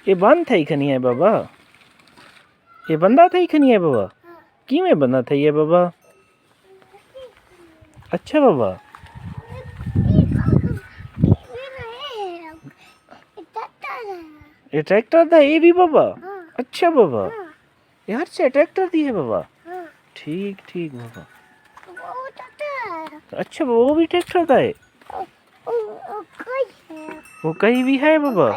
ये बंद थई खनी है बाबा, ये बंदा थई खनी है बाबा, की में बंदा थई है बाबा। अच्छा बाबा, ये ट्रैक्टर था ये भी बाबा। अच्छा बाबा, यार से ट्रैक्टर दी है बाबा। ठीक ठीक बाबा। अच्छा बाबा, वो भी ट्रैक्टर था है। वो कहीं भी है बाबा,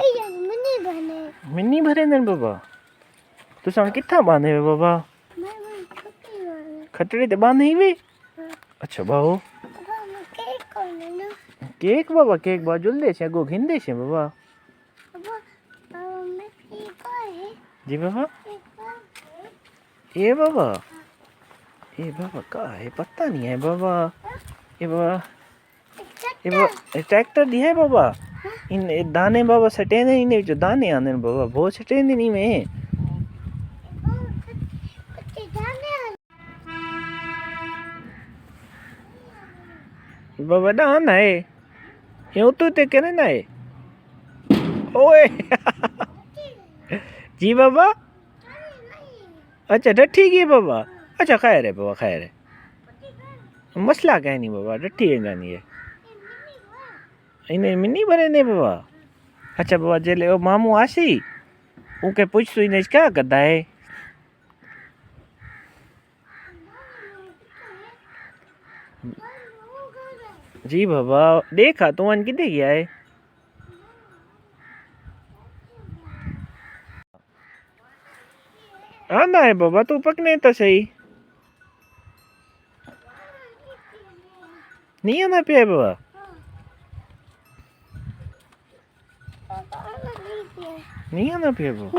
मिनी भरे ने बाबा। तो सन किथा बांधे है बाबा, खटड़े ते बांधे ही वे। अच्छा बाबू, केक बाबा, केक बा जुलदे छे गो घिंदे छे बाबा। जी बाबा, ये बाबा, ये बाबा का है पता नहीं है बाबा। ये बाबा, ये बाबा ट्रैक्टर दी है बाबा। इन दाने बाबा सटे ने, इन्हें जो दाने आने बाबा बहुत सटे नहीं में। बाबा दान है यूं तो करे ना है। ओए जी बाबा, अच्छा डठी की बाबा। अच्छा खैर है बाबा, खैर है, मसला कह नहीं बाबा, डठी है जानी है इन्हें मिनी भरे ने बाबा। अच्छा बाबा, जेले वो मामू आसी उनके पूछ तो इन्हें क्या करता है। जी बाबा, देखा तू अन किधे गया है। आना है बाबा, तू पकने तो सही। नहीं आना पे है बाबा, नहीं आना पे है बाबा।